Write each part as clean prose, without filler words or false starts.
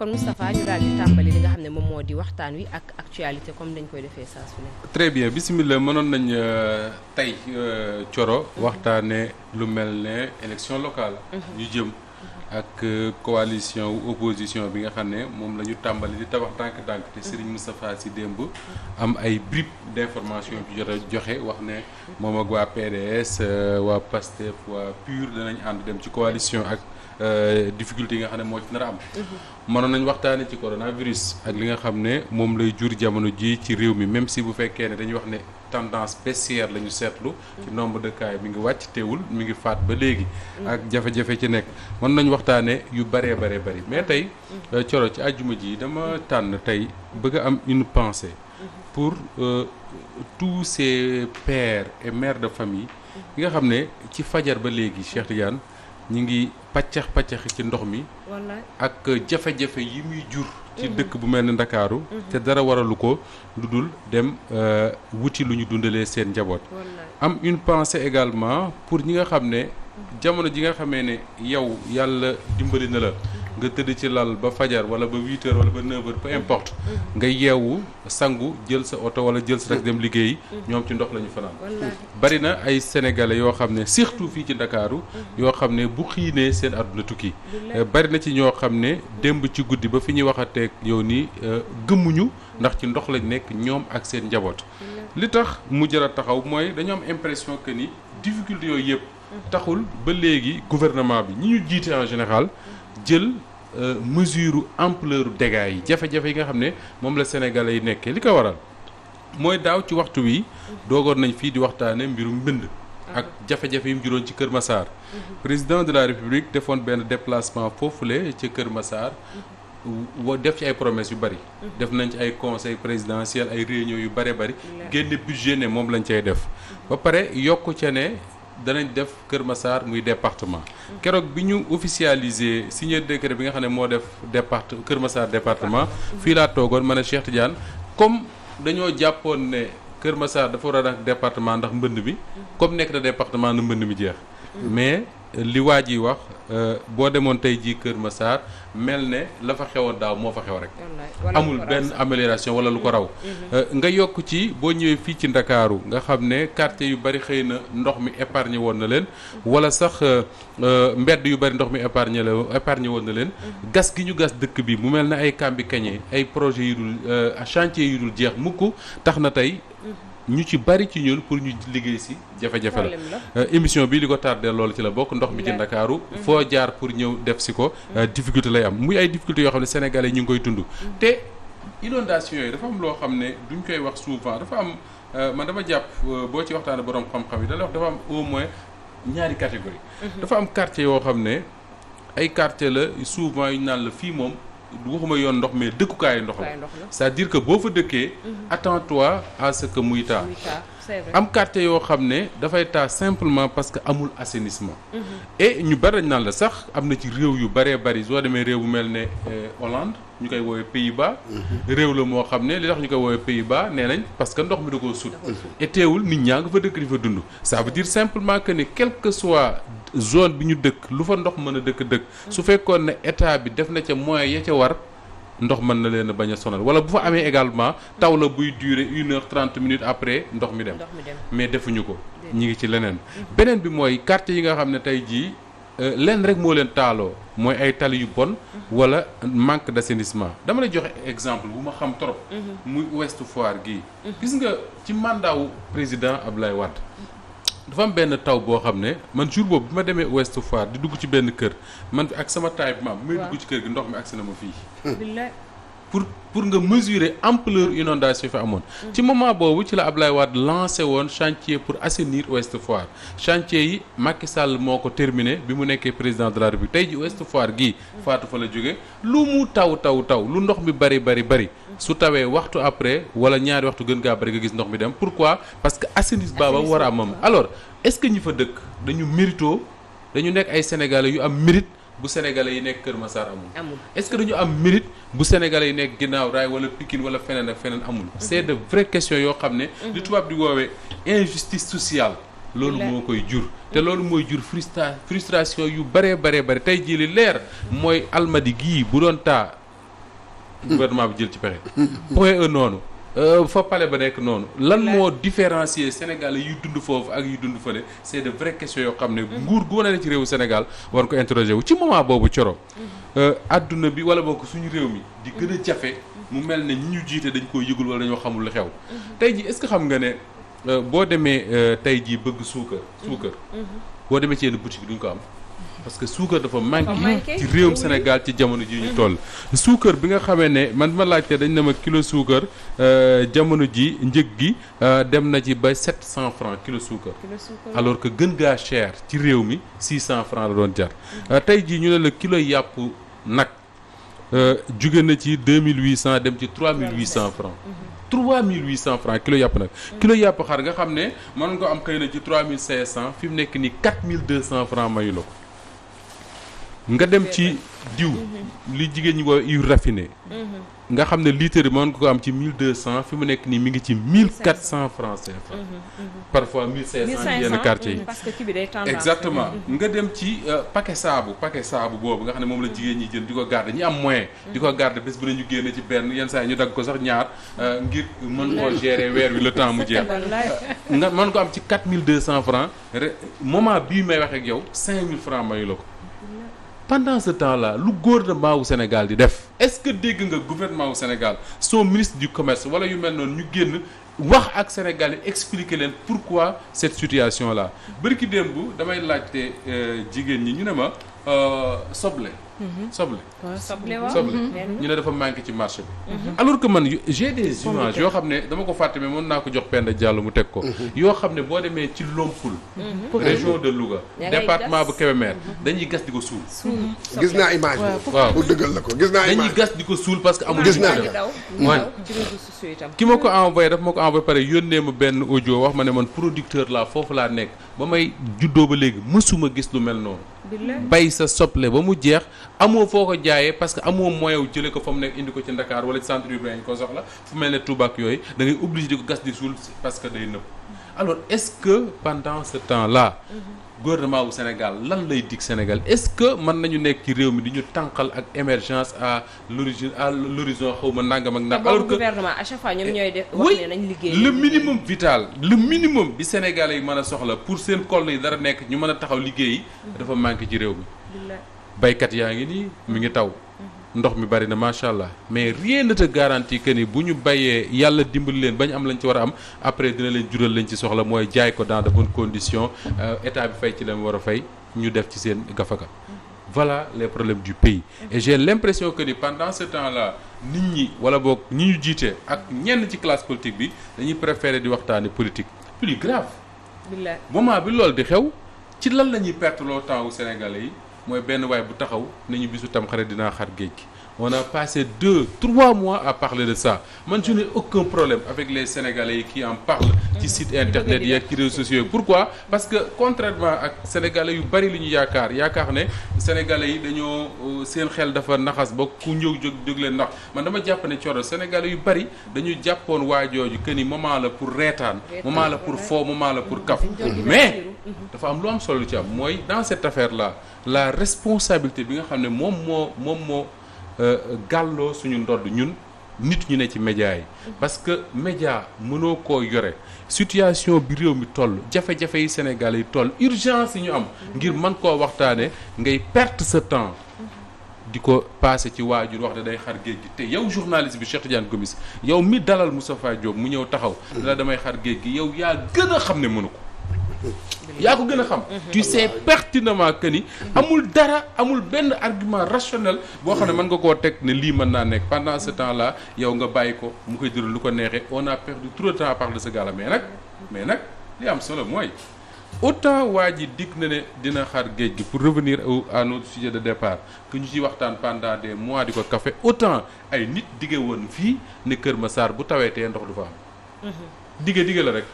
kon Moustapha ñu daal di tàmbali li nga xam ne moom moo di waxtaan wi ak actualité comme dañ koy defee saa su ne. très bien bisimilah mënoon nañ tey Coro waxtaane lu mel ne élection locale ñu jëm ak coalition opposition bi nga xam ne moom la ñu tàmbali di tabax ndànk-ndànk te Serigne Moustapha Sy démb am ay bribes d'information bi jot a joxe wax ne moom ak waa PDS waa PASTEF waa PUR danañ ànd dem ci coalition ak difficulté yi nga xam ne moo ci nar a am mënoon nañ waxtaane ci coronavirus ak li nga xam ne moom lay jur jamono ji ci réew mi même si bu fekkee ne dañuy wax ne tendance baissière la ñu seetlu ci nombre de cas mi ngi wàcc teewul mi ngi faat ba léegi ak jafe-jafe ci nekk mën nañ waxtaane yu bëree bëri mais tey Coro ci àjjuma ji dama tànn tey bëgg a am une pensée pour tous ces pères et mères de famille yi nga xam ne ci fajar ba léegi Cheikh Tidiane ñi ngi paccax ci ndox mi ak jafe-jafe yi muy jur ci dëkk bu mel ni Ndakaaru te dara waralu ko lu dul dem wuti lu ñu dundalee seen njaboot am une pensée également pour ñi nga xam ne jamono ji nga xamee ne yow yàlla dimbali na la nga tëdd ci lal ba fajar wala ba 8 heures wala ba 9 heures peu importe nga yeewu sangu jël sa oto wala jël sa rek dem liggéeyi ñoom ci ndox la ñu fanaan bari na ay sénégalais yoo xam ne surtout fii ci Ndakaaru yoo xam ne bu xiinee seen àdduna tukki bari na ci ñoo xam ne démb ci guddi ba fi ñuy waxateeg yow nii gëmmuñu ndax ci ndox lañ nekk ñoom ak seen njaboot li tax mu jar a taxaw mooy dañu am impression que ni difficulté yooyu yëpp taxul ba léegi gouvernement bi ñi ñu jiite en général jël mesure ampleur dégâts yi jafe-jafe yi nga xam ne moom la sénégalais yi nekkee li ko waral mooy daaw ci waxtu wi doogoon nañ fii di waxtaane mbirum mbënd ak jafe-jafe yi mu juróon ci Kër Massar président de la République defoon benn déplacement foofule ci Kër Massar def ci ay promesses yu bari def nañ ci ay conseil présidentiel ay réunions yu bari génne budget ne moom lañ cay def ba pare yokku ca ne danañ def Kër Massar muy département keroog bi ñu officialisé signé décret bi nga xam ne moo def Kër Massar département fii laa toogoon ma ne Cheikh Tidiane comme dañoo jàppoon ne Kër Massar dafa war a nekk département ndax mbënd mi comme nekk na département na mbënd mi jeex mais li waa ji wax boo demoon tey jii Kër Massar mel ne la fa xewoon daaw moo fa xew rek amul benn amélioration wala lu ko raw nga yokk ci boo ñëwee fii ci Ndakaaru nga xam ne quartier yu bari xëy na ndox mi épargné woon na leen wala sax mbedd yu bari ndox mi épargné woon na leen gas gi ñu gas dëkk bi mu mel ne ay kambi kañe ay projets yu dul chantier yu dul jeex mukk tax na tey ñu ci bari ci ñun pour ñu liggéey si jafe-jafe la émission bi li ko tardé loolu ci la bokk ndox mi ci Ndakaaru foo jaar pour ñëw def si ko difficulté lay am muy ay difficultés yoo xam ne sénégalais yi ñu ngi koy tund te inondation yooyu dafa am loo xam ne duñ koy wax souvent dafa am man dama jàpp boo ci waxtaane borom xam-xam yi da lay wax dafa am au moins ñaari catégorie dafa am quartier yoo xam ne ay quartier la souvent yu ñu naan la fii moom waxuma yoon ndox mais dëkkukaayu ndox la c'est-à-dire que boo fa dëkkee attends-toi à ce que muy taa am quartier yoo xam ne dafay taa simplement parce que amul assainissement et ñu bari dañ naan la sax am na ci réew yu bëree bëri soo demee réew bu mel ne Hollande ñu koy woowee Pays-Bas réew la moo xam ne li tax ñu koy woowee Pays-Bas nee nañ parce que ndox mi da koo sut et teewul nit ñaa nga fa dëkk di fa dund ça veut dire simplement que ni quel que soit zone bi ñu dëkk lu fa ndox mën a dëkk su fekkoon ne état bi def na ca moyens ya ca war ndox mën na leen a bañ a sonal wala bu fa amee également taw la buy durer 1h30 après ndox mi dem mais defuñu ko ñi ngi ci leneen beneen bi mooy quartier yi nga xam ne tey jii lenn rek moo leen taaloo mooy ay tali yu bon wala manque d'assainissement dama lay joxe exemple bu ma xam trop muy Ouest Foire gii gis nga ci mandat wu président Abdoulaye Wade dafa am benn taw boo xam ne man jour boobu bi ma demee Ouest Foire di dugg ci benn kër man ak sama taay bi maam bi may dugg ci kër gi ndox mi agsi na ma fii pour nga mesurer ampleur inondation fi amoon ci moment boobu ci la Abdoulaye Wade lancé woon chantier pour assainir Ouest Foire chantier yi Macky Sall moo ko terminé bi mu nekkee président de la République tey ji Ouest Foire gii faatu fa la jóge lu mu taw lu ndox mi bari su tawee waxtu après wala ñaari waxtu gën gaa bari nga gis ndox mi dem pourquoi parce que assainissement ba war a am alors est-ce que ñi fa dëkk dañu nekk ay sénégalais yu am mérite bu sénégalais yi nekk Kër Massar amul est-ce que dañu am mérite bu sénégalais yi nekk ginnaaw raay wala Pikine wala feneen ak feneen amul c'est de vraies questions yoo xam ne li tubaab di woowee injustice sociale loolu moo koy jur te loolu mooy jur frustration yu bëree tey jii li leer mooy Almadi gii bu doon taa gouvernement bi jël ci pexe. point E noonu. fa pale ba nekk noonu. lan moo différencier Sénégalais yu dund foofu ak yu dund fële c'est de vraies questions yoo xam ne nguur gu wane na ci réewu Sénégal war ko interroger wu ci moment boobu Coro. adduna bi wala bokk suñu réew mi di gën a jafe. mu mel ne ñi ñu jiite dañ koy yëgul wala dañoo xamul lu xew. tey jii est-ce que xam nga ne boo demee tey jii bëgg suukar. boo demee ci yenn boutique duñ ko am. parce que suukar dafa manqué ci réewum Sénégal ci jamono ji ñu toll. suukar bi nga xamee ne man ma laajte dañ ne ma kilo suukar jamono ji njëg gi dem na ci ba 700 francs kilo suukar. alors que gën gaa cher ci réew mi 600 francs la doon jar. tey jii ñu ne la kilo yàpp nag jóge na ci 2800 dem ci 3800 francs. 3800 francs kilo yàpp nag. kilo yàpp xar nga xam ne mën nga ko am xëy na ci 3500 fi mu nekk nii 4200 francs mayu la ko. nga dem ci diw li jigéen ñi woowe huile raffinée nga xam ne litre bi mën nga ko am ci 1200 fi mu nekk nii mi ngi ci 1400 francs CFA. parfois 1500 yenn quartier yi. parce que kii bi day tendance. exactement nga dem ci paquet saabu boobu nga xam ne moom la jigéen ñi jël di ko garder ñi am moyen. di ko garder bés bu ne ñu génne ci benn yenn saa yi ñu dagg ko sax ñaar ngir mën koo gérer weer wi le temps mu jeex. nga mën ko am ci 4200 francs moment bii may wax ak yow 5000 francs mayu la ko. pendant ce temps-là lu gouvernement wu Sénégal di def est-ce que dégg nga gouvernement wu Sénégal son ministre du commerce wala yu mel noonu ñu génn wax ak Sénégal yi expliquer leen pourquoi cette situation-là bërki démb damay laajte jigéen ñi ñu ne ma soble. soble ñu ne dafa manqué ci marché bi. alors que man j'ai des images yoo xam ne dama ko fàtte mais mën naa ko jox Penda Diallo mu teg ko. yoo xam ne boo demee ci Lompoul. région de Louga. département bu Kébémer dañuy gas di ko suul. gis naa image bi. waaw pour dëggal la ko gis naa image dañuy gas di ko suul parce que amul. gis naa ci réseaux sociaux itam. ki ma ko envoyé daf ma ko envoyé pare yónnee ma benn audio wax ma ne man producteur laa foofu laa nekk ba may juddoo ba léegi mësuma gis lu mel noonu. bay sa soble ba mu jeex amoo foo ko jaayee parce que amoo moyen wu jëlee ko fa mu nekk indi ko ci Dakar wala ci centre urbain yi ko soxla fu mel ne Touba ak yooyu da ngay obligé di ko gas di suul parce que day nëb. alors est-ce que pendant ce temps-là. gouvernement wu Sénégal lan lay dig Sénégal est-ce que mën nañu nekk ci réew mi di ñu tànqal ak émergence à l'horizon xaw ma nangam ak nangam. alors que gouvernement à chaque fois ñoom ñooy def wax ne nañ liggéey. le minimum vital le minimum bi Sénégalais yi mën a soxla pour seen koll yi dara nekk ñu mën a taxaw liggéey dafa manqué ci réew mi. baykat yaa ngi nii mi ngi taw. ndox mi bari na macha allah mais rien ne te garantit que ni bu ñu bayee yàlla dimbali leen ba ñu am lañ ci war a am après dina leen jural lañ ci soxla mooy jaay ko dans de bonnes conditions état bi fay ci la mu war a fay ñu def ci seen gafaka. voilà les problèmes du pays. et j'ai l'impression que ni pendant ce temps-là nit ñi wala boog ñi ñu jiite ak ñenn ci classe politique bi dañuy préférer di waxtaani politique plus grave. moment bi loolu di xew ci lan la ñuy perte loo temps wu Sénégalais yi. mooy benn waay bu taxaw nañu bisu Tamxarit dinaa xar géej gi on a passé 2-3 mois à parler de ça man je n'ai aucun problème avec les Sénégalais yi qui en parlent ci site internet yi ak ci réseaux sociaux yi pourquoi parce que contrairement ak Sénégalais yu bari li ñu yaakaar ne Sénégalais yi dañoo seen xel dafa naxas ba ku ñëw jóg leen ndax man dama jàpp ne Coro Sénégalais yu bari dañu jàppoon waajooju que ni moment la pour reetaan moment la pour foo moment la pour kaf mais dafa am lu am solo ci am mooy dans cette affaire là la responsabilité bi nga xam ne moom moo gàlloo suñu ndodd ñun nit ñu ne ci média yi parce que média mënoo koo yore situation bi réew mi toll jafe-jafe yi Sénégal yi toll urgence yi ñu am ngir mën koo waxtaane ngay perte sa temps di ko passé ci waajur wax da day xar géej gi te yow journaliste bi Cheikh Tidiane Gomis yow mi dalal Moustapha Diop mu ñëw taxaw dala damay xar géej gi yow yaa gën a xam ne mënu ko yaa ko gën a xam tu sais pertinemment que ni amul benn argument rationnel boo xam ne mën nga koo teg ne lii mën naa nekk pendant ce temps là yow nga bàyyi ko mu koy jël lu ko neexee on a perdu trop de temps à parler de ce gars là mais nag li am solo mooy autant waa ji dig na ne dina xar géej gi pour revenir à notre sujet de départ que ñu ci waxtaan pendant des mois di ko café autant ay nit dige woon fii ne Kër Massar bu tawetee ndox du fa am dige la rek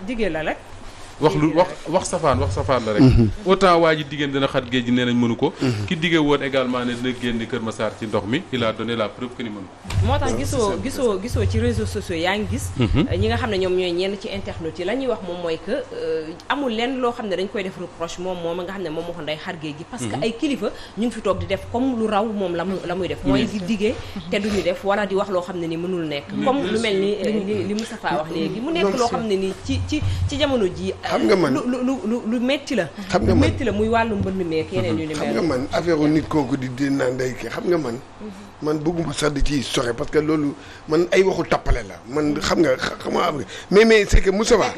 wax safaan la rek. autant waa ji diggéen dina xat géej gi nee nañ mënu ko. ki diggee woon également ne dina génn Kër Massar ci ndox mi il a donné la preuve que ni mënu ko. moo tax gisoo ci réseaux sociaux yaa ngi gis. ñi nga xam ne ñoom ñooy ñenn ci internet yi la ñuy wax moom mooy que amul lenn loo xam ne dañ koy def reproche moom nga xam ne moom moo ko nday xar géej gi. parce que ay kilifa ñu ngi fi toog di def comme lu raw moom la muy def. mooy di diggee te duñu def wala di wax loo xam ne ni mënul nekk. comme lu mel ni li Moustapha wax léegi mu nekk loo xam ne ni ci jamono ji xam nga man lu metti la. xam nga man metti la muy wàllu mbënd meek yeneen yu ni mel. xam nga man affaire u nit kooku di naan day kii xam nga man bëgguma sax di ciy sore parce que loolu man ay waxu tappale la man xam nga mais c'est que Moussa Ba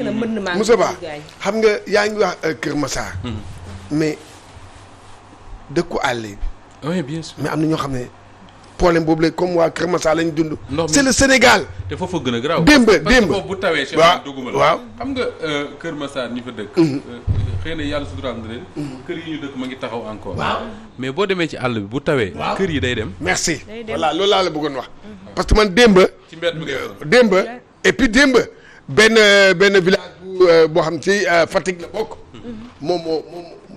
xam nga yaa ngi wax Kër Massar. mais dëkku àll bi. oui bien sûr mais am na ñoo xam ne problème boobu la comme waa Kër Massar lañ dund. c'est le Sénégal. te foofu gën a garaaw. démb parce que foofu bu tawee. waaw xam nga Kër Massar ñi fa dëkk. xëy na yàlla suturaal na leen. kër yi ñu dëkk ma ngi taxaw encore. waaw mais boo demee ci àll bi bu tawee. kër yi day dem. merci voilà loolu laa la bëggoon wax. parce que man démb. ci mbedd mi démb et puis démb benn village boo xam ci Fatick la bokk. moom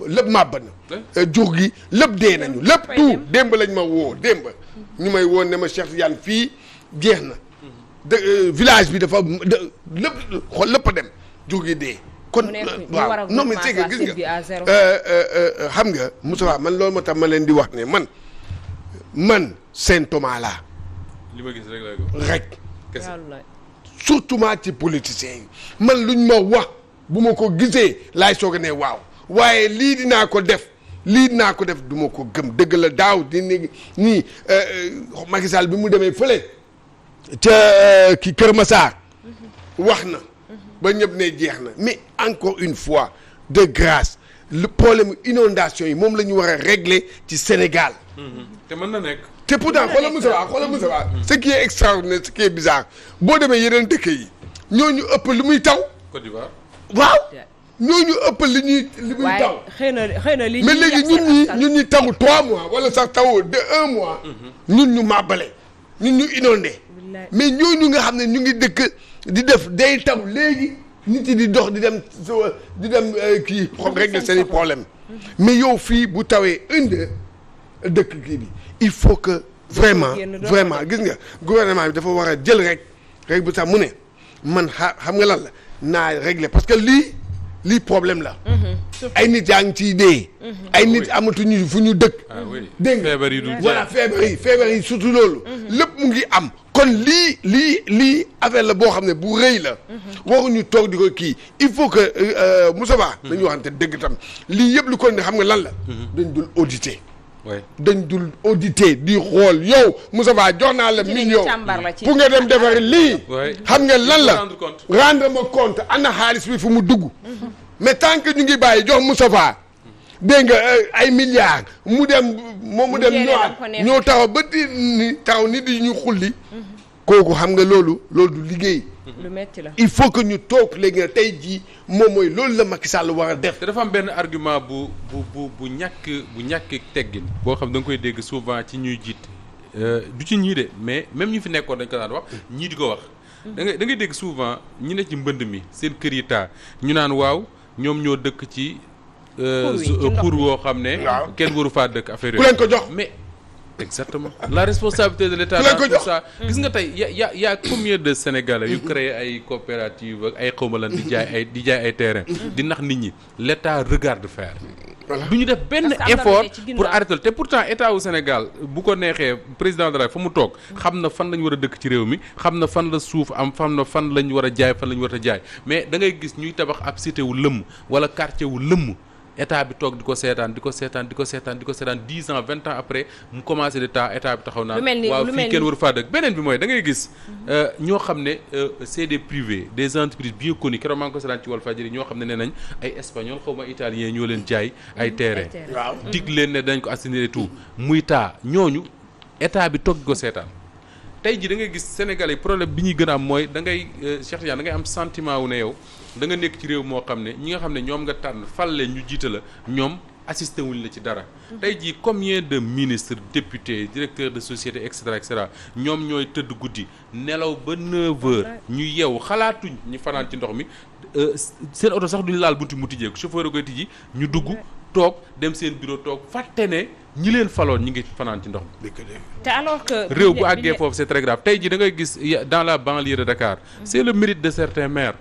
lépp màbb na. jur gi lépp dee nañu lépp tout démb lañ ma woo démb. ñu may woon ne ma Cheikh Tidiane fii jeex na. village bi dafa lépp a dem jur gi dee. kon waaw non mais c'est que gis nga xam nga Moussa man loolu moo tax ma leen di wax ne man Saint Thomas laa. li ma gis rek surtout ci politiciens yi man luñ ma wax bu ma ko gisee laay soog a ne waaw waaye lii dinaa ko def du ma ko gëm dëgg la daaw di nii Macky Sall bi mu demee fële ca ki Kër Massar wax na ba ñëpp ne jeex na mais encore une fois de grâce le problème inondation yi moom la ñu war a régler ci Sénégal. te mën na nekk. te pourtant xoolal Moussa Ba ce qui est extraordinaire ce qui est bizarre boo demee yeneen dëkk yi ñooñu ëpp li muy taw. Côte d'Ivoire. waaw ñooñu ëpp li muy taw. xëy na li mais léegi ñun ñi taw 3 mois wala sax taw de 1 mois. ñun ñu màbbale ñun ñu inondé. mais ñooñu nga xam ne ñu ngi dëkk di def day taw léegi nit yi di dox di dem kii xool régler seen i problème mais yow fii bu tawee indi dëkk kii bi il faut que vraiment gis nga gouvernement bi dafa war a jël rek bu sax mu ne man xam nga lan la naa régler parce que lii problème la. ay nit yaa ngi ciy dee. ay nit amatuñu fu ñu dëkk. dégg nga feebar yi du voilà feebar yi surtout loolu. lépp mu ngi am. kon lii affaire la boo xam ne bu rëy la. waruñu toog di ko kii il faut que Moussa Ba. dañu waxante dëgg tam lii yëpp lu ko ne xam nga lan la. dañ dul auditer. dañ dul auditer di xool yow Moussa Ba jox naa la million pour nga dem defari lii. xam nga lan la rendre ma compte ana xaalis bi fu mu dugg. mais tant que ñu ngi bàyyi jox Moussa Ba dégg nga ay milliards mu dem ñoo taxaw ba taxaw nit yi ñu xulli. kooku xam nga loolu du liggéey. lu metti la il faut que ñu toog léegi nag tey jii moom mooy loolu la Macky Sall war a def. te dafa am benn argument bu ñàkk teggin boo xam da nga koy dégg souvent ci ñuy jiit du ci ñii de mais même ñu fi nekkoon dañ ko daan wax ñii di ko wax. da ngay dégg souvent ñi ne ci mbënd mi seen kër yi taa ñu naan waaw ñoom ñoo dëkk ci. pour woo xam ne. kenn waru faa dëkk affaire ku leen ko jox mais. exactement la responsabilité de l'État dans tout ça gis nga tey y a combien de Sénégalais yu créé ay coopératives ak ay xawma lan di jaay ay terrain di nax nit ñi l'État regarde faire du ñu def benn effort pour arrêter te pourtant État wu Sénégal bu ko neexee président de la fa mu toog xam na fan la ñu war a dëkk ci réew mi xam na fan la suuf am xam na fan la ñu war a jaay fan la ñu war a jaay mais da ngay gis ñuy tabax ab cité wu lëmm wala quartier wu lëmm état bi toog di ko seetaan 10 ans 20 ans après mu commencé di état bi taxaw naa waaw fii kenn waru faa dëkk beneen bi mooy da ngay gis ñoo xam ne c'est des privés des entreprises bien connues keroog maa ngi ko seetaan ci Walfadjri ñoo xam ne nee nañ ay espagnol xaw ma italien ñoo leen jaay ay terrain dig leen ne dañ ko assainir tout muy ñooñu état bi toog di ko seetaan tey ji da ngay gis Sénégalais problème bi ñuy gën a am mooy da ngay Cheikh Tidiane da ngay am sentiment wu ne yow da nga nekk ci réew moo xam ne ñi nga xam ne ñoom nga tànn fal leen ñu jiite la ñoom assisté wuñ la ci dara. tey jii combien de ministres députés directeurs de société et cetera ñoom ñooy tëdd guddi nelaw ba 9h ñu yeewu xalaatuñ ñu fanaan ci ndox mi seen oto sax duñu laal bunti mu tijjeeku chauffeur a koy tijji ñu dugg toog dem seen bureau toog fàtte ne ñi leen faloon ñi ngi fanaan ci ndox mi. te alors que réew bu àggee foofu c'est très grave tey jii da ngay gis dans la banlieue de Dakar c'est le mérite de certains maires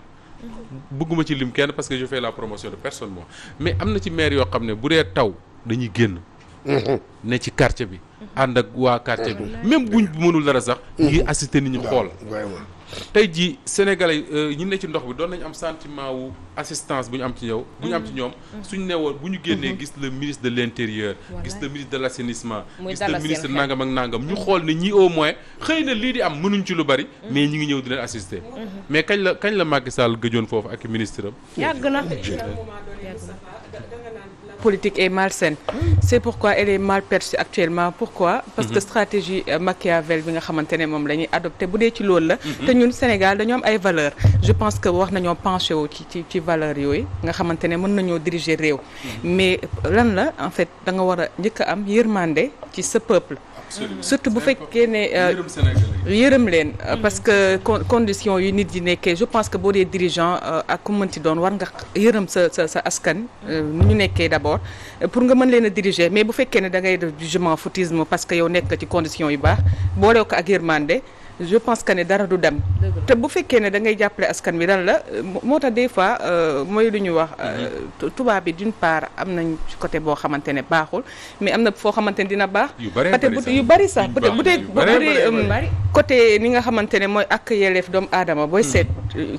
bëgguma ci lim kenn parce que je fais la promotion de personne moi mais am na ci maire yoo xam ne bu dee taw dañuy génn ne ci quartier bi ànd ak waa quartier bi même buñ mënul dara sax ñu ngi assister nit ñi xool tey jii sénégalais ñi ne ci ndox bi doon nañu am sentiment wu assistance bu ñu am ci yow bu ñu am ci ñoom suñu ne woon bu ñu génnee gis le ministre de l'intérieur gis le ministre de l'assainissement gis le ministre nangam ak nangam ñu xool ne ñii au moins xëy na lii di am mënuñ ci lu bari mais ñi ngi ñëw di leen assister mais kañ la Macky Sall gëjoon foofu ak ministre am yàgg na politique est malsaine. C'est pourquoi elle est mal perçue actuellement. Pourquoi? Parce que stratégie Machiavel bi nga xamante ne moom la ñuy adopté bu dee ci loolu la. te ñun Sénégal dañoo am ay valeurs. Je pense que wax nañoo penché wu ci valeurs yooyu nga xamante ne mën nañoo diriger réew. mais lan la en fait da nga war a njëkk a am yërmande ci sa peuple. surtout bu fekkee ne yërëm leen parce que conditions yu nit yi nekkee je pense que boo dee dirigeant ak ku mënti doon war nga yërëm sa askan nu ñu nekkee d'abord pour nga mën leen a diriger mais bu fekkee ne da ngay def du je m'en foutisme parce que yow nekk ci conditions yu baax boole ko ak yërmande je pense que ne dara du dem te bu fekkee ne da ngay jàppale askan bi lan la moo tax des fois mooy lu ñu wax tubaab bi d'une part am nañ ci côté boo xamante ne baaxul mais am na foo xamante ne dina baax peut-être yu bari sax peut-être bu dee côté ni nga xamante ne mooy ak yelleef doomu aadama booy seet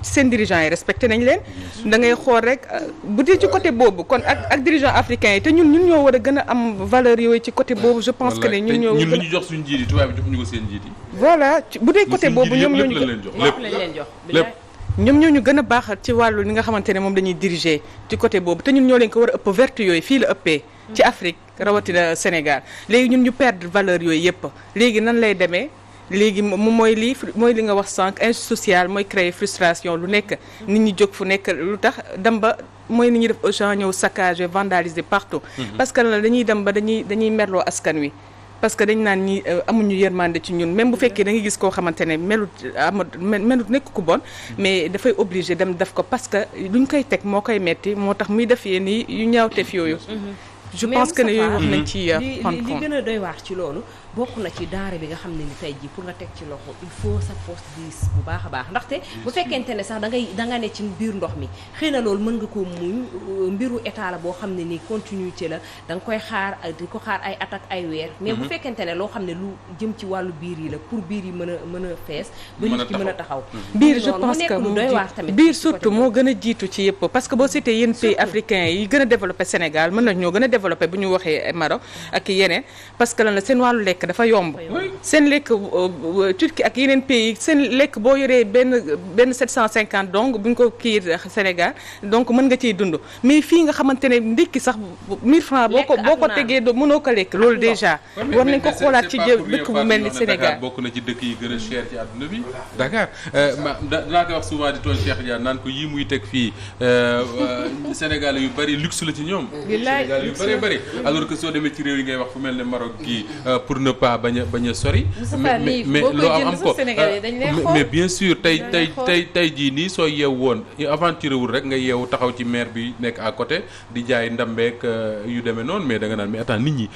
seen dirigeants yi respecté nañ leen da ngay xool rek bu dee ci côté boobu kon ak dirigeants africains yi te ñun ñoo war a gën a am valeur yooyu ci côté boobu je pense que ne ñun ñoo lu ñu jox suñu njiit yi tubaab bi joxuñu ko seen njiit yi voilà bu dee côté boobu ñoom ñoo ñu lépp ñoom ñoo ñu gën a baax ci wàllu li nga xamante ne moom dañuy diriger ci côté boobu te ñun ñoo leen ko war a ëpp vertu yooyu fii la ëppee ci Afrique rawatina Sénégal léegi ñun ñu perdre valeur yooyu yëpp léegi nan lay demee léegi mooy li nga wax sànq injustice sociale mooy créer frustration lu nekk nit ñi jóg fu nekk lu tax dem ba mooy ni ñuy def Auchan ñëw saccager vandaliser partout parce que la dañuy dem ba dañuy merloo askan wi parce que dañ naan ñi amuñu yërmande ci ñun même bu fekkee da nga gis koo xamante ne melut nekk ku bon mais dafay obligé dem def ko parce que luñ koy teg moo koy metti moo tax muy def yéen yu ñaawteef yooyu je pense que ne yooyu wax nañ ci li gën a doy waar ci loolu bokk na ci denrée bi nga xam ne ni tey jii pour nga teg ci loxo il faut sa poste diis bu baax a baax ndaxte bu fekkente ne sax da nga ne ci biir ndox mi xëy na loolu mën nga koo muñ mbiru état la boo xam ne ni continuité la da nga koy xaar di ko xaar ay at ak ay weer mais bu fekkente ne loo xam ne lu jëm ci wàllu biir yi la pour biir yi mën a fees ba nit ki mën a taxaw biir je pense que biir surtout moo gën a jiitu ci yëpp parce que boo seetee yéen pays africains yi gën a développé Sénégal mën na ñoo gën a développé bu ñu waxee Maroc ak yeneen parce que lan la seen wàllu lekk dafa yomb seen lekk Turquie ak yeneen pays seen lekk boo yoree benn 750 donc bu ñu ko kii Sénégal donc mën nga ciy dund mais fii nga xamante ne ndekki sax 1000 francs boo ko tegee mënoo ko lekk loolu déjà war nañ ko xoolaat ci dëkk bu mel ni Sénégal bokk na ci dëkk yi gën a cher ci àdduna bi Dakar dinaa koy wax souvent di tooñ Cheikh Dia naan ko yii muy teg fii Sénégal yu bari luxe la ci ñoom Sénégal yu bari bari alors que soo demee ci réew yi ngay wax fu mel ne Maroc gii pour ne pas bañ a sori mais loo am ko mais bien sûr tey jii nii soo yeew woon aventure wul rek nga yeewu taxaw ci maire bi nekk à côté di jaay ndambeek yu demee noonu mais da nga naan mais attends nit ñi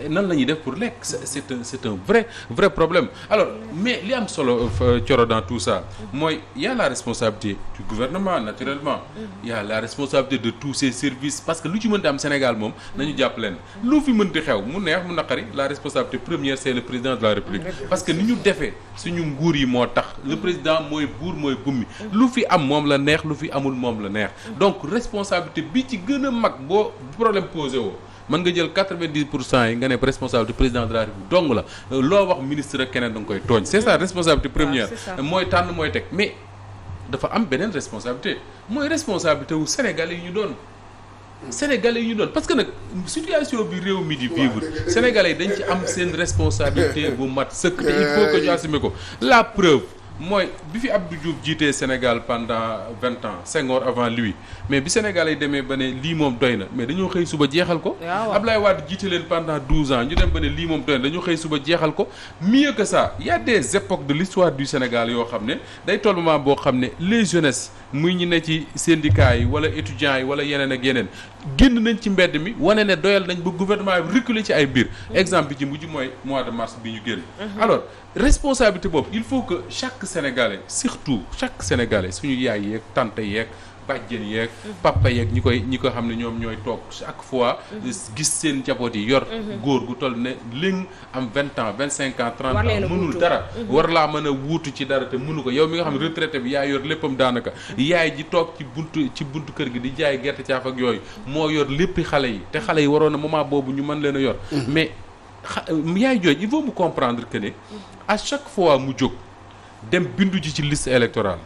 nan la ñuy def pour lekk c'est un vrai problème alors mais li am solo Thioro dans tout ça mooy y a la responsabilité du gouvernement naturellement y a la responsabilité de tous ces services parce que lu ci mënti am Sénégal moom nañu jàpp leen lu fi mënti xew mu neex mu naqari la responsabilité première c'est le président de la République parce que ni ñu defee suñu nguur yi moo tax le président mooy buur mooy bummi lu fi am moom la neex lu fi amul moom la neex donc responsabilité bi ci gën a mag boo problème posé woo mën nga jël 90% yi nga ne responsabilité président de la République dong la loo wax ministre ak keneen da nga koy tooñ c'est ça responsabilité première mooy tànn mooy teg mais dafa am beneen responsabilité mooy responsabilité wu Sénégalais yi ñu doon Sénégalais yi ñu doon parce que nag situation bi réew mi di vivre Sénégalais yi dañ ci am seen responsabilité bu mat sëkk te il faut que ñu assumer ko la preuve mooy bi fi Abdou Diouf jiitee Sénégal pendant 20 ans Senghor avant lui mais bi Sénégal yi demee ba ne lii moom doy na mais dañoo xëy suba jeexal ko. Ablaye Wade jiite leen pendant 12 ans ñu dem ba ne lii moom doy na dañoo xëy suba jeexal ko. mieux que ça il y a des époques de l'histoire du Sénégal yoo xam ne day toll moment boo xam ne les jeunesses muy ñu ne ci syndicats yi wala étudiants yi wala yeneen ak yeneen génn nañ ci mbedd mi wane ne doyal nañ ba gouvernement bi reculer ci ay biir. exemple bi ci mujj mooy mois de mars bi ñu génn. alors responsabilité boobu il faut que chaque Sénégalais surtout chaque Sénégalais suñu yaay yeeg tante yeeg bàjjen yeeg papa yeeg ñi ko xam ne ñoom ñooy toog chaque fois gis seen njaboot yi yor góor gu toll ne léegi am 20 ans 25 ans 30 ans mënul dara war laa mën a wuutu ci dara te mënu ko yow mi nga xam ne retraité bi yaa yor léppam daanaka yaay ji toog ci buntu kër gi di jaay gerte caaf ak yooyu moo yor léppi xale yi te xale yi waroon na moment boobu ñu mën leen a yor mais yaay jooj il faut mu comprendre que ne à chaque fois mu jóg dem bindu ji ci liste électorale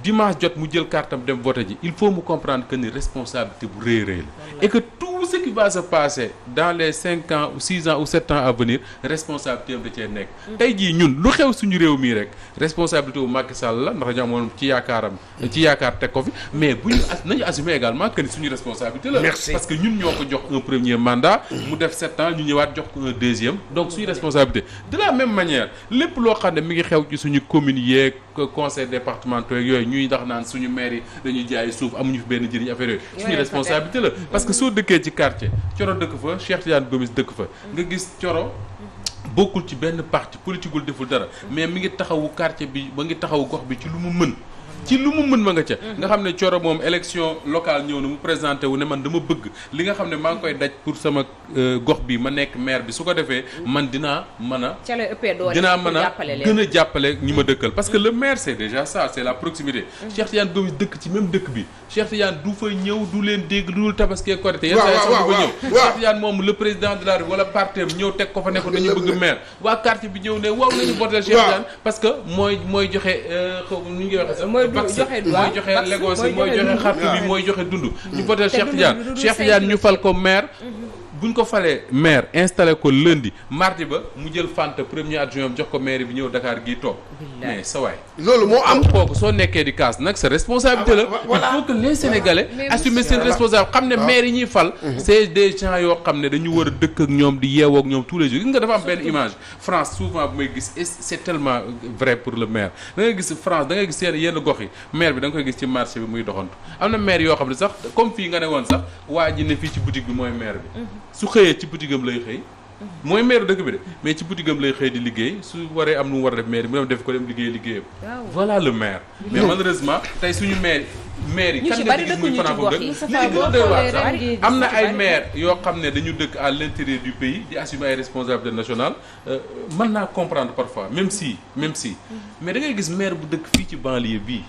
dimanche jot mu jël kartam dem voter ji il faut mu comprendre que ni responsabilité bu rëy rëy la et que tout ce qui va se passer dans les 5 ans ou 6 ans ou 7 ans à venir responsabilité am da cee nekk tey jii ñun lu xew suñu réew mii rek responsabilité bu Macky Sall la ndax ñoo amoon ci yaakaar teg ko fi mais bu ñu nañu assumer également que ni suñu responsabilité la parce que ñun ñoo ko jox un premier mandat mu def 7 ans ñu ñëwaat jox ko un deuxième donc suñu responsabilité de la même manière lépp loo xam ne mi ngi xew ci suñu communes yeeg conseil départementaux yeeg yooyu ñuy ndax naan suñu maire yi dañuy jaay suuf amuñu fi benn njëriñ affaire yooyu suñu responsabilité la parce que soo dëkkee ci quartier Coro dëkk fa Cheikh Tidiane Gomis dëkk fa nga gis Coro bokkul ci benn parti politique deful dara mais mi ngi taxawu quartier bi ba ngi taxawu gox bi ci lu mu mën ma nga ca nga xam ne Coro moom élection locale ñëw na mu présenté wu ne man dama bëgg li nga xam ne maa ngi koy daj pour sama gox bi ma nekk maire bi su ko defee man dinaa mën a gën a jàppale ñi ma dëkkal parce que le maire c'est déjà ça c'est la proximité Cheikh Tidiane Gomis dëkk ci même dëkk bi Cheikh Tidiane du fa ñëw du leen dégg du dul tabaski Korité yenn saa yi sax du fa ñëw Cheikh Tidiane moom le président de la République wala partem ñëw teg ko fa ne ko dañu bëgg maire waa quartier bi ñëw ne waaw nañu voter Cheikh Tidiane parce que mooy joxe ñu ngi waxe sax mooy joxe Lagos yi mooy joxe xartu bi mooy joxe dund ñu voté Cheikh Tidiane ñu fal ko maire buñ ko falee maire installé ko lundi mardi ba mu jël Fanta premier adjoint jox ko maire bi ñëw Dakar gii toog mais sa waay loolu moo am kooku soo nekkee di kaas nag sa responsabilité la il faut que les Sénégalais assumer seen responsabilité xam ne maire yi ñuy fal c'est des gens yoo xam ne dañu war a dëkk ak ñoom di yeewoo ak ñoom tous les jours gis nga dafa am benn image France souvent bu may gis et c'est tellement vrai pour le maire da ngay gis France da ngay gis yenn gox yi maire bi da nga koy gis ci marché bi muy doxantu am na maire yoo xam ne sax comme fii nga ne woon sax waa ji ne fii ci boutique bi mooy maire bi su xëyee ci boutique am lay xëy mooy maire dëkk bi de mais ci boutique am lay xëy di liggéey su waree am nu mu war a def maire bi mu dem def ko dem liggéeyam voilà le maire mais malheureusement tey suñu maire yi kan nga di gis muy fanaan foofu dëkk li ci gën a doy waar sax am na ay maire yoo xam ne dañu dëkk à l'intérieur du pays di assumer ay responsabilités nationales mën naa comprendre parfois même si mais da ngay gis maire bu dëkk fii ci banlieue bii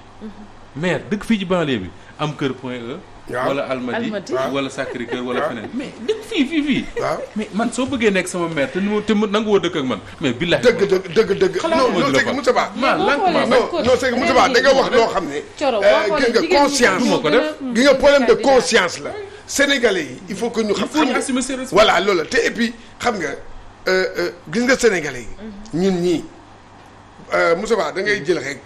maire dëkk fii ci banlieue bi am kër Point E wala Almadies wala Sacré-Cœur wala feneen mais dëkk fii mais man soo bëggee nekk sama maire te nangu woo dëkk ak man mais billahi dëgg non c'est que Moussa Ba non c'est que Moussa Ba da nga wax loo xam ne gis nga conscience moo ko def gi nga problème de conscience la Sénégalais yi il faut que ñu xam nga voilà loolu la te et puis xam nga gis nga Sénégalais yi ñun ñii Moussa Ba da ngay jël rek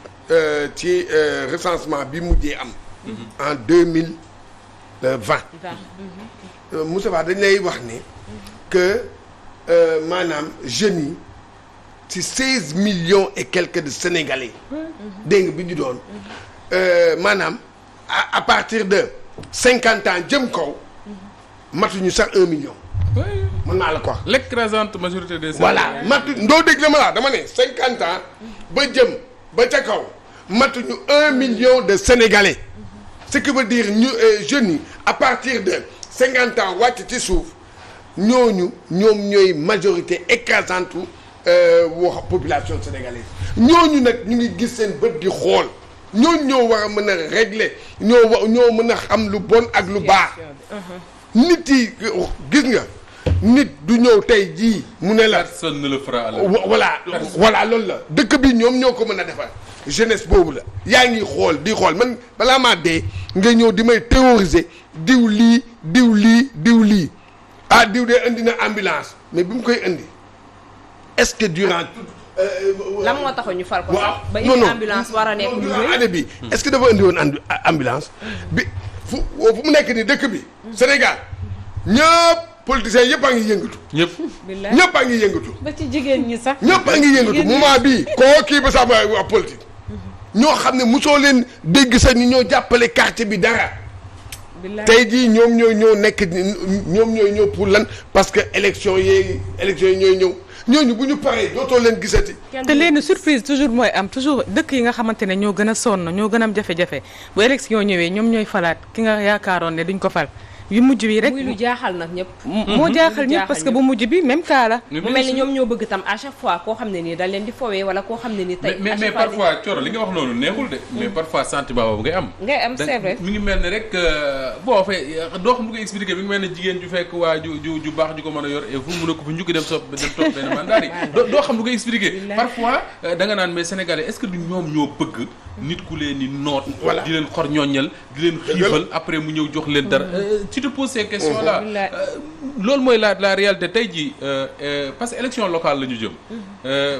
ci recensement bi mujjee am en 2020 Moussa Ba dañ lay wax ne que maanaam jeunes yi ci 16 millions et quelques de Sénégalais dégg nga bi ñu doon maanaam à partir de 50 ans jëm kaw matuñu sax 1 million mën naa la ko wax l'écrasante majorité des voilà matu ndoo dégg la ma la dama ne 50 ans ba jëm ba ca kaw matuñu 1 million de Sénégalais ce qui veut dire ñu jeunes yi à partir de 50 ans wàcc ci suuf ñoom ñooy majorité écrasante wax population sénégalaise ñooñu nag ñu ngi gis seen bët di xool ñooñu ñoo war a mën a régler ñoo mën a xam lu bon ak lu baax nit yi gis nga nit du ñëw tey jii mu ne la personne ne le fera voilà loolu la dëkk bi ñoom ñoo ko mën a defar jeunesse boobu la yaa ngi xool di xool man balaa maa dee nga ñëw di may théoriser diw lii diw dee indi na ambulance mais bi mu koy indi est-ce que durant lan moo taxoon ñu fal ko. waaw ba indi ambulance war a nekk lu rëy. année bi est-ce que dafa indi woon ambulance bi fu mu nekk nii dëkk bi Sénégal ñëpp politiciens yëpp a ngi yëngatu. ñëpp a ngi yëngatu. ba ci jigéen ñi sax. ñëpp a ngi yëngatu moment bii. koo kii ba sax waa politique. ñoo xam ne mosoo leen dégg sax ni ñoo jàppale quartier bi dara. tey jii ñoom ñooy ñëw nekk ñoom ñooy ñëw pour lan parce que élection yi ñooy ñëw ñooñu bu ñu paree dootoo leen gisati. te leen surprise toujours mooy am toujours dëkk yi nga xamante ne ñoo gën a sonn ñoo gën a am jafe-jafe bu élection ñëwee ñoom ñooy falaat ki nga yaakaaroon ne duñ ko fal. yu mujj bi rek muy lu jaaxal nag ñëpp. moo jaaxal ñëpp parce que bu mujj bi même cas la. mu mel ni ñoom ñoo bëgg tam à chaque fois koo xam ne nii da leen di fowee wala koo xam ne nii tey. mais parfois Thioro li nga wax noonu neexul de. mais parfois sentiment boobu ngay am. c'est vrai. mi ngi mel ne rek boo fee doo xam lu ko expliquer mi ngi mel ne jigéen ju fekk waa ju baax ju ko mën a yor et fu mu ne ko fi njukki dem topp benn mandat yi doo xam lu ko expliquer. parfois da nga naan mais sénégalais est-ce que du ñoom ñoo bëgg nit ku leen ni noot. di leen xor ñooñal di leen xiifal après mu ñëw jox leen dara. tu te poses ces questions là loolu mooy la réalité tey jii parce que élection locale la ñu jëm.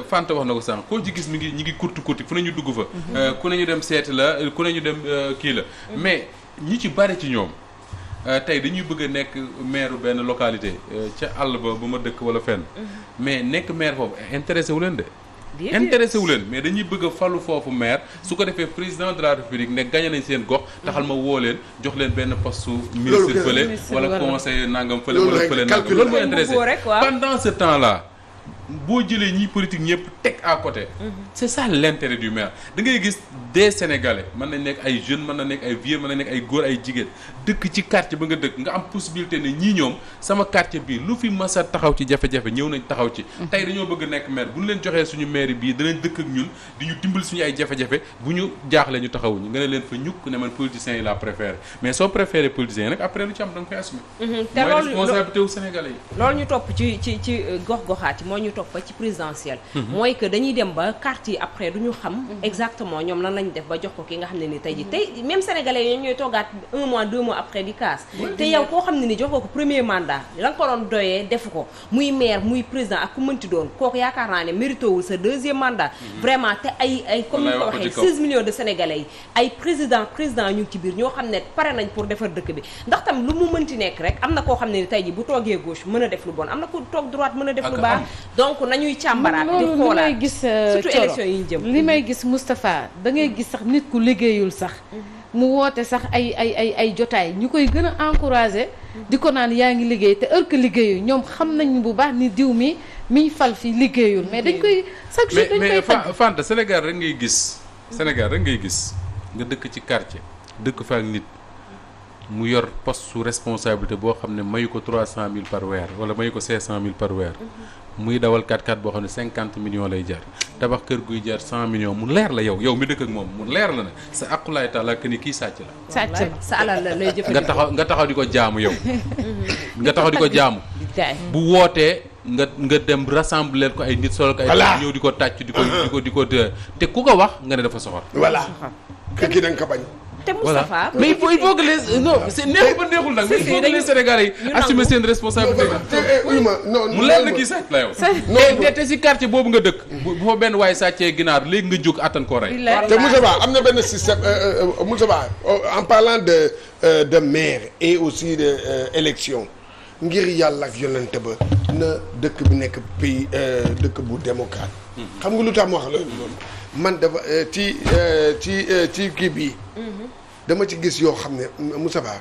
Fanta wax na ko sànq koo ci gis ñi ngi kurti fu ne ñu dugg fa. ku ne ñu dem seeti la ku ne ñu dem kii la. mais ñi ci bari ci ñoom tey dañuy bëgg a nekk maire benn localité ca àll ba ma dëkk wala fenn. mais nekk maire foofu intéressé wu leen de. intéressé wu leen mais dañuy bëgg a falu foofu maire su ko defee président de la république ne gagné nañ seen gox taxal ma woo leen jox leen benn poste ministre fële wala conseiller nangam fële wala fële nangam loolu mooy intéressé pendant ce temps là boo jëlee ñiy politique ñëpp teg à côté c'est ça l'intérêt du maire da ngay gis des sénégalais mën nañ nekk ay jeunes mën na nekk ay vieux mën na nekk ay góor ay jigéen dëkk ci quartier ba nga dëkk nga am possibilité ne ñii ñoom sama quartier bii lu fi mas a taxaw ci jafe-jafe ñëw nañ taxaw ci tey dañoo bëgg nekk maire bu ñu leen joxee suñu maire bii danañ dëkk ak ñun di ñu dimbali suñu ay jafe-jafe bu ñu jaaxlee ñu taxawuñu nga ne leen fa ñukk ne man politiciens yi laa préféré mais soo préféré politiciens yi nag après lu ci am da nga koy assumer mooy responsabilité wu sénégalais yi loolu ñu topp ci gox-goxaat yi moo ñu topp ba ci présidentielle mooy que dañuy dem ba quartier après du ñu xam exactement ñoom lan lañ def ba jox ko ki nga xam ne ni tey ji tey même sénégalais yi ñooy toogaat 1 mois 2 mois après di kaas te yow koo xam ne ni jox ko premier mandat la nga ko doon doyee defu ko muy maire muy président ak ku mënti doon kooku yaakaar naa ne mérité wul sa deuxième mandat vraiment te ay comme ni ko waxee 16 millions de sénégalais yi ay président ñu ngi ci biir ñoo xam ne pare nañ pour defar dëkk bi ndax tam lu mu mënti nekk rek am na koo xam ne ni tey ji bu toogee gauche mën a def lu bon am na ku toog droite mën a def lu baax donc nañuy càmbaraat di xoolaat li may gis surtout élection yi ñu jëm li may gis Moustapha da ngay gis sax nit ku liggéeyul sax mu woote sax ay jotaay ñu koy gën a encourager di ko naan yaa ngi liggéey te heure que liggéeyu ñoom xam nañ bu baax ni diw miy fal fi liggéeyul mais dañ koy chaque jour dañ koy tagg Fanta Sénégal rek ngay gis nga dëkk ci quartier dëkk fa ak nit mu yor poste sous responsabilité boo xam ne mayu ko 300 000 par weer wala mayu ko 500 000 par weer muy dawal 4x4 boo xam ne 50 millions lay jar tabax kër guy jar 100 millions mu leer la yow mi dëkk ak moom mu leer la ne sa aqulaay taala que ni kii sàcc la. sàcc la sa alal la lay jëfandikoo nga taxaw di ko jaamu yow. nga taxaw di ko jaamu. bu wootee nga dem rassembler ko ay nit solo ko ay. ñëw di ko tàcc di ko te ku ko wax nga ne dafa soxor. voilà kii da nga ko bañ. te Moustapha mais il faut que les non c'est neexul ba neexul nag mais il faut que les Sénégalais yi assumer seen responsabilité mu leer na kii sàcc la yow te si quartier boobu nga dëkk bu fa benn waaye sàccee ginaar léegi nga jóg attan koo rey te Moussa Ba am na benn système Moussa Ba en parlant de maire et aussi de élection ngir yàlla ak yonente ba na dëkk bi nekk pays dëkk bu démocrate xam nga lu tax ma wax loolu man dafa ci kii bii dama ci gis yoo xam ne Moussa Ba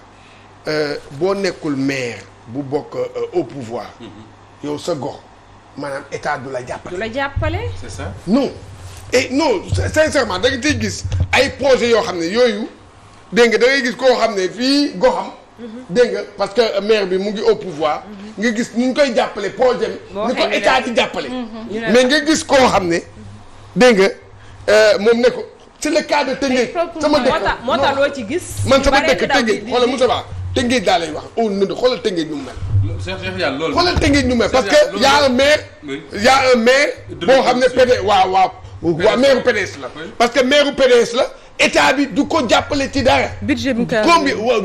boo nekkul maire bu bokk au pouvoir yow sa gox maanaam état du la jàppale. c'est ça. non et non sincèrement da nga ciy gis ay projets yoo xam ne yooyu dégg nga da ngay gis koo xam ne fii goxam. dégg nga parce que maire bi mu ngi au pouvoir. nga gis ñu ngi koy jàppale projet ni ko état di jàppale. mais nga gis koo xam ne dégg nga moom ne ko. c'est le cas de Tëngéej sama dëkk moo tax loo ci gis. man sama dëkk Tëngéej xoolal Moussa Ba Tëngéej daa lay wax au nom de xoolal Tëngéej ñu mel. Cheikh Yàlla loolu. xoolal Tëngéej ñu mel parce que y a un maire. boo xam ne PDS waaw maire PDS la. parce que maire PDS la état bi du ko jàppale ci dara. budget bi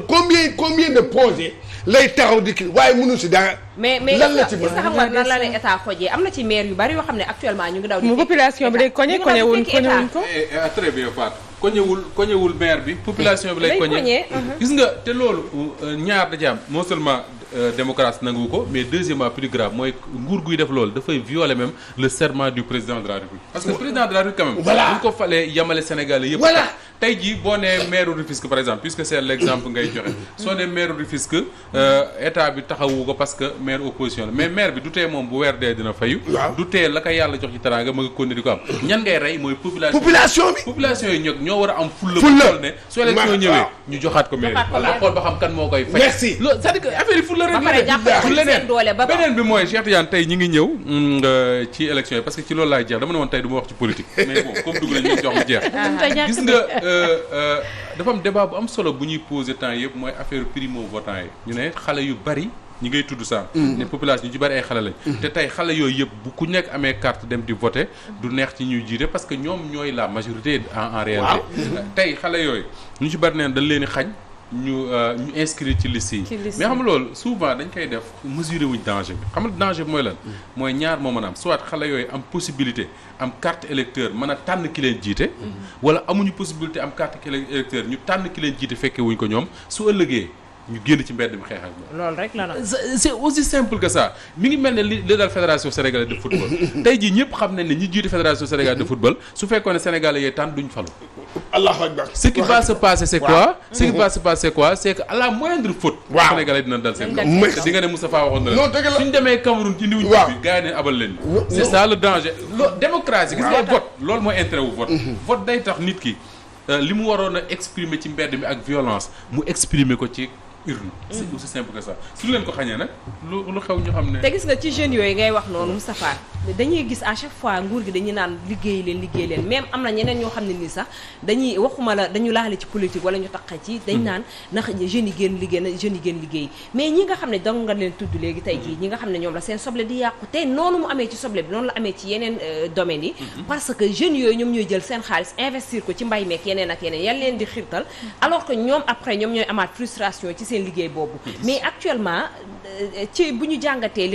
combien de projets lay taxaw di kii waaye mënu si dara. mais lan la ci est-ce que xam nga nan la ne état xojee am na ci maire yu bari yoo xam ne actuellement ñu ngi daw. population bi day koñe wuñ ko. très bien Fatou. koñewul maire bi population bi lay koñe gis nga te loolu ñaar da ci am non seulement démocratie nangu ko mais deuxièmement plus grave mooy nguur guy def loolu dafay violer même le serment du président de la République parce que président de la République quand même bu ñu ko falee yamale Sénégalais yëpp tey jii boo nee maire Rufisque par exemple puisque c'est l'exemple ngay joxe soo nee maire Rufisque état bi taxawu ko parce que maire opposition la mais maire bi du tee moom bu weer dee dina fayu du tee la ko yàlla jox ci teraanga ma nga continuer di ko am ñan ngay rey mooy population yi ñoo war a am fulla bu ne su élection ñëwee ñu joxaat ko maire wala xool ba xam kan moo koy fay merci loolu c'est-à-dire que affaire yi fulla rek pour leneen beneen bi mooy Cheikh Tidiane tey ñi ngi ñëw ci élection yi parce que ci loolu laay jeex dama ne woon tey du ma wax ci politique mais bon comme dugg nañu jox mu jeex gis nga dafa am débat bu am solo bu ñuy poser temps yëpp mooy affaire primo votant yi ñu ne xale yu bari ñi ngay tudd sànq ne population ñu ci bari ay xale lañ te tey xale yooyu yëpp bu ku nekk amee carte dem di voter du neex ci ñuy jiite parce que ñoom ñooy la majorité en réalité tey xale yooyu ñu ci bari neen dañ leen di xañ ñu inscrire ci liste yi mais xam nga loolu souvent dañ koy def mesurer wuñ danger bi xam nga danger bi mooy lan mooy ñaar moo mën a am soit xale yooyu am possibilité am carte électeur mën a tànn ki leen jiite wala amuñu possibilité am carte électeur ñu tànn ki leen jiite fekkee wuñ ko ñoom su ëllëgee ñu génn ci mbedd mi xeex ak moom. loolu rek la c'est aussi simple que ça mi ngi mel ne li daal fédération sénégalaise de football tey jii ñëpp xam nañ ne ñi jiite fédération sénégalaise de football su fekkoon ne sénégalais yee tànn duñ falu. Allahu akbar. Ce qui va se passer c'est quoi ce qui va se passer c'est quoi c'est que à la moindre faute. sénégalais dina dal seen kaw. di nga ne Moustapha waxoon na la suñ demee Cameroun ci ndiwuñ bi gars yi ne abal leen c'est ça le danger démocratie gis nga vote loolu mooy intérêt wu vote vote day tax nit ki li mu waroon a exprimer ci mbedd mi ak violence mu exprimer ko ci urne c'est aussi simple que ça su leen ko xañee nag lu xew ñu xam ne te gis nga ci jeunes yooyu ngay wax noonu Moustapha dañuy gis à chaque fois nguur gi dañuy naan liggéey leen même am na ñeneen ñoo xam ne nii sax dañuy waxuma la dañu laale ci politique wala ñu taqe ci dañ naan ndax jeunes yi génn liggéey mais ñi nga xam ne danga nga leen tudd léegi tey jii ñi nga xam ne ñoom la seen soble di yàqu te noonu mu amee ci soble bi noonu la amee ci yeneen domaines yi parce que jeunes yooyu ñoom ñooy jël seen xaalis investir ko ci mbay meek yeneen ak yeneen yan leen di xirtal alors que ñoom après ñoom ñooy amaat frustration ci seen liggéey boobu mais actuellement ci bu ñu jàngatee